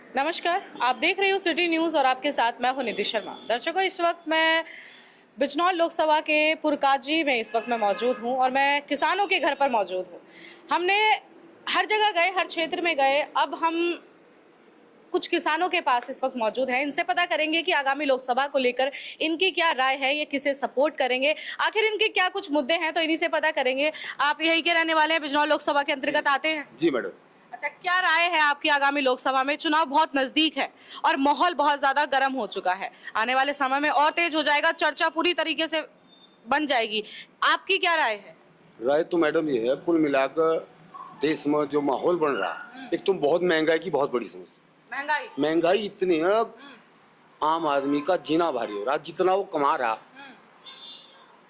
नमस्कार, आप देख रहे हो सिटी न्यूज़ और आपके साथ मैं हूं निधि शर्मा। दर्शकों, इस वक्त मैं बिजनौर लोकसभा के पुरकाजी में इस वक्त मैं मौजूद हूं और मैं किसानों के घर पर मौजूद हूं। हमने हर जगह गए, हर क्षेत्र में गए, अब हम कुछ किसानों के पास इस वक्त मौजूद हैं। इनसे पता करेंगे कि आगामी लोकसभा को लेकर इनकी क्या राय है, ये किसे सपोर्ट करेंगे, आखिर इनके क्या कुछ मुद्दे हैं, तो इन्हीं से पता करेंगे। आप यही के रहने वाले हैं, बिजनौर लोकसभा के अंतर्गत आते हैं? जी मैडम। अच्छा, क्या राय है आपकी? आगामी लोकसभा में चुनाव बहुत नजदीक है और माहौल बहुत ज्यादा गर्म हो चुका है, आने वाले समय में और तेज हो जाएगा, चर्चा पूरी तरीके से बन जाएगी। आपकी क्या राय है? राय तो मैडम ये है, कुल मिलाकर देश में जो माहौल बन रहा, एक तो बहुत महंगाई की बहुत बड़ी समस्या। महंगाई इतनी है, आम आदमी का जीना भारी हो रहा। जितना वो कमा रहा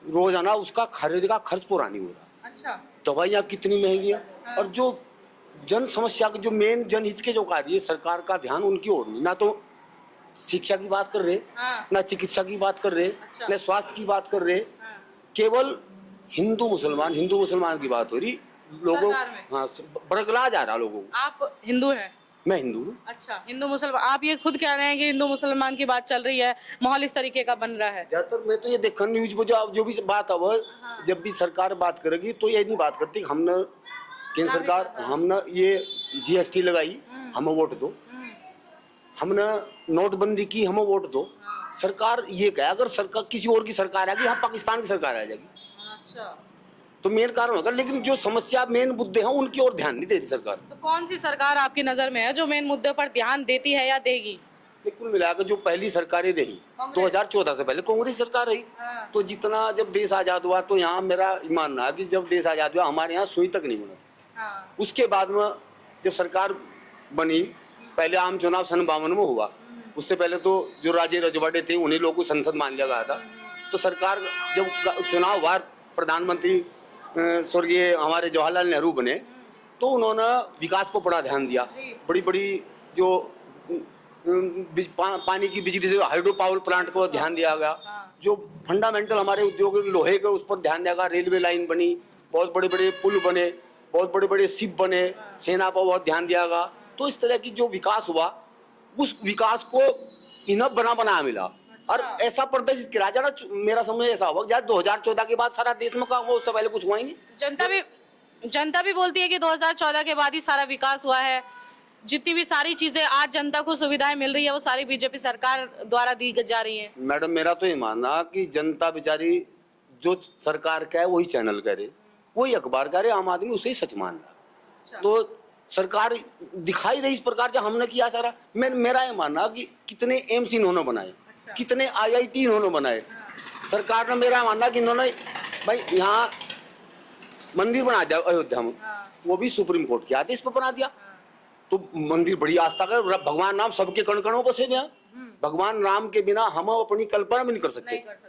रोजाना, उसका खरीद का खर्च पूरा नहीं हो रहा। अच्छा। दवाइयाँ कितनी महंगी है। और जो जन समस्या के जो मेन जनहित के जो कार्य है, सरकार का ध्यान उनकी ओर नहीं। ना तो शिक्षा की बात कर रहे, ना चिकित्सा की बात कर रहे, ना स्वास्थ्य की बात कर रहे। केवल हिंदू मुसलमान की बात हो रही। लोगों हाँ बरगला जा रहा लोगों को। आप हिंदू हैं? मैं हिंदू हूँ। अच्छा, हिंदू मुसलमान, आप ये खुद कह रहे हैं कि हिंदू मुसलमान की बात चल रही है, माहौल इस तरीके का बन रहा है। ज्यादातर मैं तो ये देखा न्यूज में जो भी बात अब जब भी सरकार बात करेगी तो ये नहीं बात करती हमने केंद्र सरकार हमने ये जीएसटी लगाई, हमें वोट दो। हमने नोटबंदी की, हमें वोट दो। सरकार ये कहे, अगर सरकार किसी और की सरकार आएगी, हम पाकिस्तान की सरकार आ जाएगी। अच्छा, तो मेन कारण होगा। लेकिन जो समस्या मेन मुद्दे हैं उनकी ओर ध्यान नहीं दे रही सरकार। तो कौन सी सरकार आपकी नजर में है जो मेन मुद्दे पर ध्यान देती है या देगी? कुल मिलाकर जो पहली सरकारें रही 2014 से पहले कांग्रेस सरकार रही। तो जितना जब देश आजाद हुआ तो यहाँ मेरा मानना है कि जब देश आजाद हुआ हमारे यहाँ सुई तक नहीं बना। उसके बाद में जब सरकार बनी, पहले आम चुनाव सन 52 में हुआ। उससे पहले तो जो राजे रजवाड़े थे उन्हीं लोगों को संसद मान लिया गया था। तो सरकार जब चुनाव हुआ, प्रधानमंत्री स्वर्गीय हमारे जवाहरलाल नेहरू बने, तो उन्होंने विकास पर बड़ा ध्यान दिया। बड़ी बड़ी जो पानी की बिजली से हाइड्रो पावर प्लांट को ध्यान दिया गया। जो फंडामेंटल हमारे उद्योग लोहे के उस पर ध्यान दिया गया। रेलवे लाइन बनी, बहुत बड़े बड़े पुल बने, बहुत बड़े बड़े शिप बने, सेना पर बहुत ध्यान दिया गया। तो इस तरह की जो विकास हुआ, उस विकास को इनफ बना मिला। और ऐसा प्रदर्शित किया जाना, मेरा समझ ऐसा हुआ कि 2014 के बाद सारा देश में काम हुआ, उससे पहले कुछ हुआ ही नहीं। जनता भी बोलती है कि 2014 के बाद ही सारा विकास हुआ है। जितनी भी सारी चीजें आज जनता को सुविधाएं मिल रही है, वो सारी बीजेपी सरकार द्वारा दी जा रही है। मैडम, मेरा तो ये मानना कि जनता बेचारी जो सरकार का है वही चैनल करे, वही अखबार करे, आम आदमी उसे ही सच मान रहा। तो सरकार दिखाई रही इस प्रकार जो हमने किया सारा। मेरा ये मानना कि कितने एम्स इन्होंने बनाए, कितने आईआईटी इन्होंने बनाए सरकार ने। मेरा मानना कि इन्होंने भाई यहाँ मंदिर बना दिया अयोध्या में, वो भी सुप्रीम कोर्ट के आदेश पर बना दिया। तो मंदिर बड़ी आस्था का, भगवान राम सबके कण कणों बसे हुए हैं। भगवान राम के बिना हम अपनी कल्पना भी नहीं कर सकते।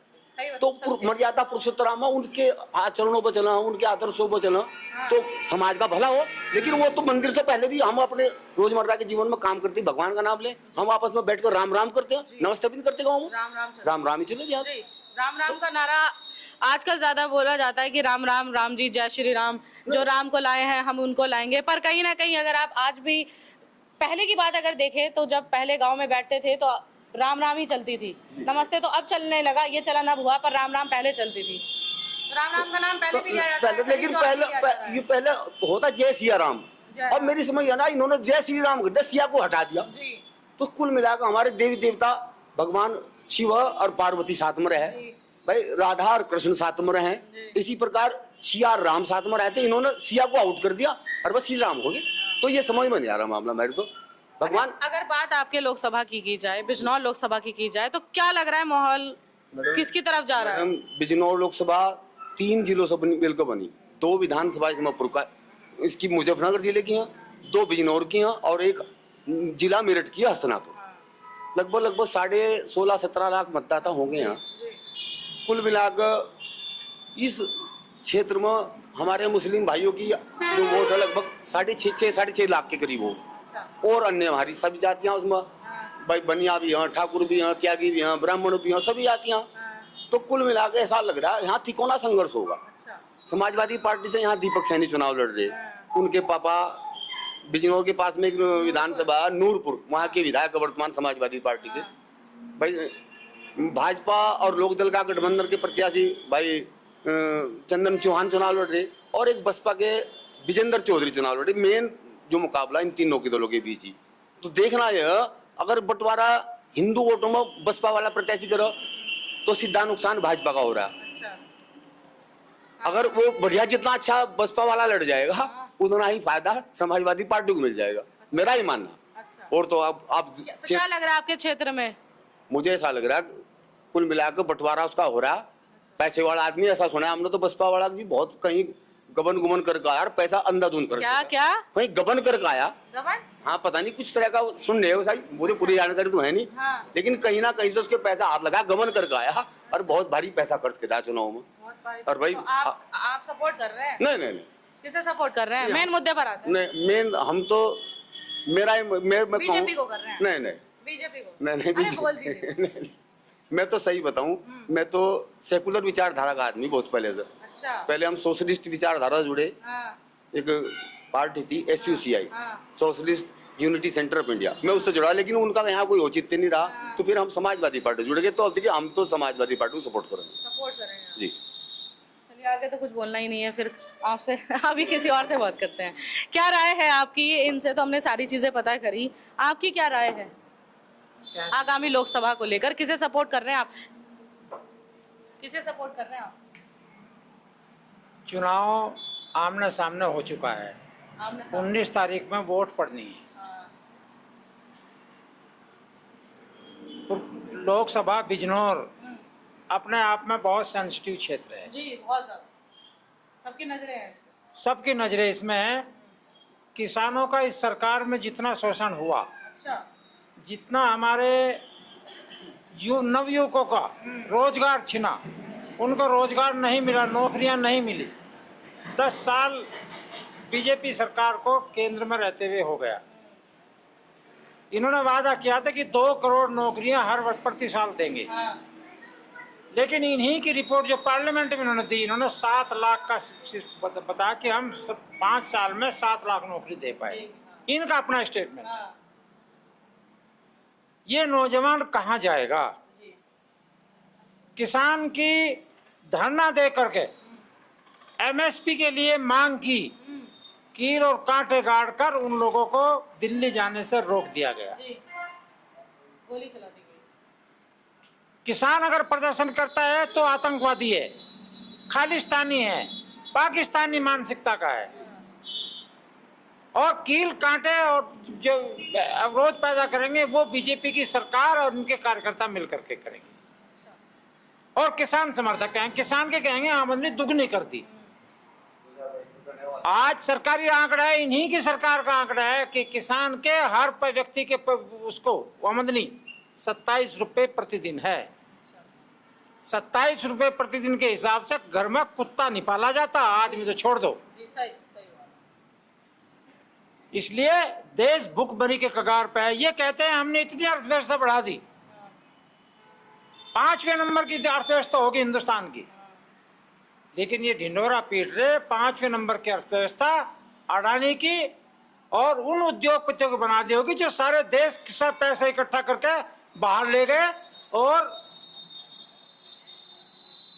तो मर्यादा पुरुषोत्तम उनके आचरणों पर चला, उनके आदर्शों पर चला, तो समाज का भला हो। लेकिन वो तो मंदिर से पहले भी हम अपने रोजमर्रा के जीवन में काम करते, भगवान का नाम ले, हम आपस में बैठकर राम राम करते हैं, नमस्ते भी नहीं करते गाँव में, राम राम ही चले जाए। राम राम का नारा आजकल ज्यादा बोला जाता है कि राम राम, राम जी, जय श्री राम। जो राम को लाए हैं हम उनको लाएंगे। पर कहीं ना कहीं अगर आप आज भी पहले की बात अगर देखें तो जब पहले गांव में बैठते थे तो राम राम ही चलती थी। नमस्ते तो अब चलने लगा, ये चलन अब हुआ, पर राम राम पहले चलती थी। राम राम का नाम पहले भी लिया जाता है, लेकिन पहले होता जय सिया राम। अब मेरी समझ है ना, इन्होंने जय श्री राम कर दिया, सिया को हटा दिया। तो कुल मिलाकर हमारे देवी देवता भगवान शिव और पार्वती साथ में रहे, भाई राधा और कृष्ण साथ में रहे। इसी प्रकार सिया और राम साथ में रहते, इन्होंने सिया को आउट कर दिया और बस श्री राम हो गए। तो ये समझ में नहीं आ रहा मामला मेरे तो। भगवान अगर बात आपके लोकसभा की जाए, बिजनौर लोकसभा की जाए, तो क्या लग रहा है माहौल किसकी तरफ जा रहा है? बिजनौर लोकसभा 3 जिलों से मिलकर बनी। 2 विधानसभा इसमें इसकी मुजफ्फरनगर जिले की हैं, 2 बिजनौर की हैं और 1 जिला मेरठ की हस्तिनापुर। लगभग 16.5-17 लाख मतदाता होंगे यहाँ। कुल मिलाकर इस क्षेत्र में हमारे मुस्लिम भाइयों की जो वोट है लगभग 6.5 लाख के करीब हो। और अन्य हमारी सभी जातियां उसमें, भाई बनिया भी हैं, ठाकुर भी हैं, त्यागी भी हैं, ब्राह्मण भी हैं, सभी जातियां। तो कुल मिलाकर ऐसा लग रहा है यहाँ तिकोना संघर्ष होगा। समाजवादी पार्टी से यहाँ दीपक सैनी चुनाव लड़ रहे, उनके पापा बिजनौर के पास में एक विधानसभा नूरपुर, वहाँ के विधायक वर्तमान समाजवादी पार्टी के भाई, भाजपा और लोकदल का गठबंधन के प्रत्याशी भाई चंदन चौहान चुनाव लड़ रहे, और एक बसपा के विजेंद्र चौधरी चुनाव लड़ रहे। मेन जो मुकाबला इन तीनों के दलों के बीच ही। तो देखना यह, अगर बंटवारा हिंदू वोटों में बसपा वाला प्रत्याशी करो तो सीधा नुकसान भाजपा का हो रहा है। अगर वो बढ़िया जितना अच्छा बसपा वाला लड़ जाएगा उतना ही फायदा समाजवादी पार्टी को मिल जाएगा, मेरा ही मानना। और तो आप तो क्या लग रहा है आपके क्षेत्र में? मुझे ऐसा लग रहा है कुल मिलाकर बंटवारा उसका हो रहा। पैसे वाला आदमी, ऐसा सुना है हमने तो बसपा वाला भी बहुत कहीं गबन गुमन करके आया, पैसा अंधाधुंध कर क्या कहीं गबन करके आया। गबन? हाँ, पता नहीं कुछ तरह का सुन रहे हो साई, मुझे पूरी जानकारी तो है नहीं। हाँ। लेकिन कहीं ना कहीं से उसके पैसा हाथ लगा, गबन करके आया और बहुत भारी पैसा खर्च किया चुनाव में। और भाई तो आप सपोर्ट कर रहे हैं? नहीं, किसे सपोर्ट कर रहे हैं? मेन मुद्दे पर आते हैं। नहीं, मेन हम तो मैं बीजेपी को कर रहे हैं? नहीं बीजेपी को? नहीं बोल दीजिए। नहीं, मैं तो सही बताऊं, मैं तो सेकुलर विचारधारा का आदमी बहुत पहले से। अच्छा। पहले हम सोशलिस्ट विचारधारा से जुड़े। हाँ। एक पार्टी थी SUCI, socialist unity centre of India, मैं उससे जुड़ा, लेकिन उनका यहाँ कोई औचित्य नहीं रहा। तो फिर हम समाजवादी पार्टी जुड़ गए। तो अब देखिए, हम तो समाजवादी पार्टी को सपोर्ट करेंगे जी। चलिए, आगे तो कुछ बोलना ही नहीं है, फिर आपसे अभी किसी और से बात करते हैं। क्या राय है आपकी? इनसे तो हमने सारी चीजें पता करी, आपकी क्या राय है आगामी लोकसभा को लेकर? किसे सपोर्ट कर रहे हैं आप? किसे सपोर्ट कर रहे हैं आप? चुनाव आमने सामने हो चुका है। 19 तारीख में वोट पड़नी है। लोकसभा बिजनौर अपने आप में बहुत सेंसिटिव क्षेत्र है जी, बहुत ज्यादा। सबकी नजरें हैं। सबकी नजरें इसमें है। किसानों का इस सरकार में जितना शोषण हुआ, अच्छा, जितना हमारे नवयुवकों का रोजगार छिना, उनको रोजगार नहीं मिला, नौकरियां नहीं मिली। 10 साल बीजेपी सरकार को केंद्र में रहते हुए हो गया। इन्होंने वादा किया था कि 2 करोड़ नौकरियां हर प्रति साल देंगे। लेकिन इन्हीं की रिपोर्ट जो पार्लियामेंट में इन्होंने दी, इन्होंने 7 लाख का बता कि हम 5 साल में 7 लाख नौकरी दे पाए। इनका अपना स्टेटमेंट। ये नौजवान कहाँ जाएगा? किसान की धरना दे करके MSP के लिए मांग की, कील और कांटे गाड़ कर उन लोगों को दिल्ली जाने से रोक दिया गया। गोली चला दी गई। किसान अगर प्रदर्शन करता है तो आतंकवादी है, खालिस्तानी है, पाकिस्तानी मानसिकता का है। और कील कांटे और जो अवरोध पैदा करेंगे वो बीजेपी की सरकार और उनके कार्यकर्ता मिलकर के करेंगे। और किसान समर्थक हैं, किसान के कहेंगे आमदनी दुगनी कर दी। आज सरकारी आंकड़ा है, इन्हीं की सरकार का आंकड़ा है कि किसान के हर व्यक्ति के उसको आमदनी 27 रुपए प्रतिदिन है। 27 रुपए प्रतिदिन के हिसाब से घर में कुत्ता नहीं पाला जाता, आदमी तो छोड़ दो। जी, सही। इसलिए देश भूखमरी के कगार पे है। ये कहते हैं हमने इतनी अर्थव्यवस्था बढ़ा दी, 5वें नंबर की अर्थव्यवस्था होगी हिंदुस्तान की। लेकिन ये ढिंडोरा पीट रहे 5वें नंबर की अर्थव्यवस्था अडानी की और उन उद्योगपतियों को बना दी होगी जो सारे देश का पैसा इकट्ठा करके बाहर ले गए। और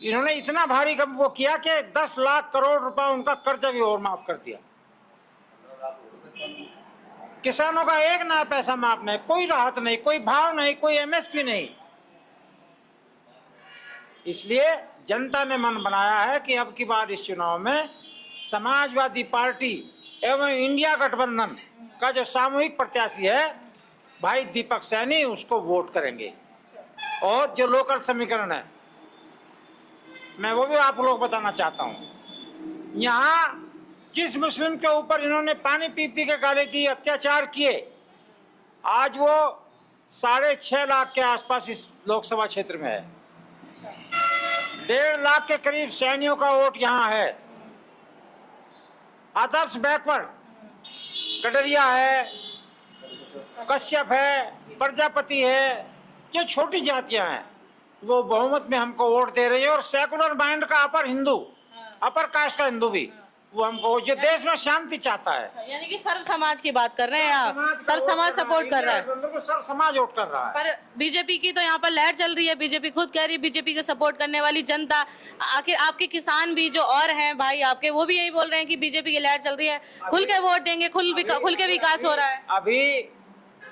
इन्होंने इतना भारी वो किया कि 10 लाख करोड़ रुपए उनका कर्जा भी और माफ कर दिया। किसानों का एक नया पैसा माफ नहीं, कोई राहत नहीं, कोई भाव नहीं, कोई MSP नहीं। इसलिए जनता ने मन बनाया है कि अब की बार इस चुनाव में समाजवादी पार्टी एवं इंडिया गठबंधन का जो सामूहिक प्रत्याशी है भाई दीपक सैनी, उसको वोट करेंगे। और जो लोकल समीकरण है मैं वो भी आप लोग बताना चाहता हूँ। यहाँ जिस मुस्लिम के ऊपर इन्होंने पानी पी पी के गाली दी, अत्याचार किए, आज वो 6.5 लाख के आसपास इस लोकसभा क्षेत्र में है। 1.5 लाख के करीब सैनियों का वोट यहाँ है। आदर्श बैकवर्ड कटरिया है, कश्यप है, प्रजापति है, जो छोटी जातियां हैं वो बहुमत में हमको वोट दे रही है। और सेकुलर माइंड का अपर कास्ट का हिंदू भी वो हमको, जो देश में शांति चाहता है। यानी कि सर्व समाज की बात कर रहे हैं आप, सर्व समाज सपोर्ट कर रहा है, सर्व समाज वोट कर रहा है। पर बीजेपी की तो यहाँ पर लहर चल रही है, बीजेपी खुद कह रही है बीजेपी को सपोर्ट करने वाली जनता, आखिर आपके किसान भी जो और हैं भाई आपके, वो भी यही बोल रहे हैं कि बीजेपी की लहर चल रही है, खुल के वोट देंगे, खुल के विकास हो रहा है। अभी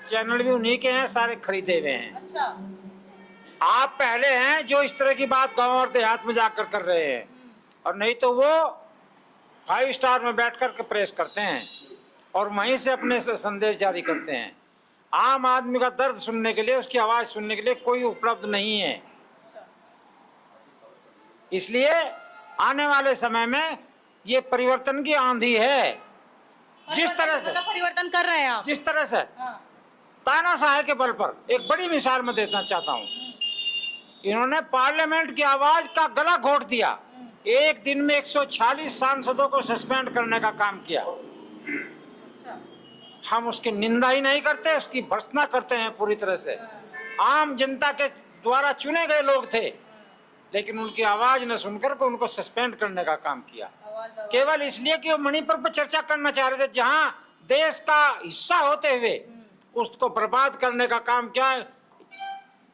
चैनल भी उन्हीं के हैं, सारे खरीदे हुए हैं। अच्छा, आप पहले हैं जो इस तरह की बात गांव और देहात में जाकर कर रहे हैं, और नहीं तो वो 5 स्टार में बैठ कर के प्रेस करते हैं और वहीं से अपने संदेश जारी करते हैं। आम आदमी का दर्द सुनने के लिए, उसकी आवाज सुनने के लिए कोई उपलब्ध नहीं है। इसलिए आने वाले समय में ये परिवर्तन की आंधी है। जिस तरह से परिवर्तन कर रहे हैं आप, जिस तरह से हाँ। तानाशाही के बल पर एक बड़ी मिसाल मैं देना चाहता हूँ। इन्होंने पार्लियामेंट की आवाज का गला घोट दिया, एक दिन में 146 सांसदों को सस्पेंड करने का काम किया। हम उसकी निंदा ही नहीं करते, उसकी भर्त्सना करते हैं पूरी तरह से। आम जनता के द्वारा चुने गए लोग थे, लेकिन उनकी आवाज न सुनकर को उनको सस्पेंड करने का काम किया, केवल इसलिए कि वो मणिपुर पर चर्चा करना चाह रहे थे, जहां देश का हिस्सा होते हुए उसको बर्बाद करने का काम किया।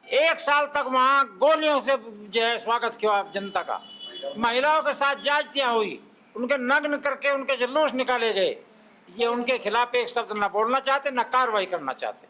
1 साल तक वहां गोलियों से जो है स्वागत किया जनता का, महिलाओं के साथ जातियां हुई, उनके नग्न करके उनके जुलूस निकाले गए। ये उनके खिलाफ एक शब्द न बोलना चाहते, न कार्रवाई करना चाहते।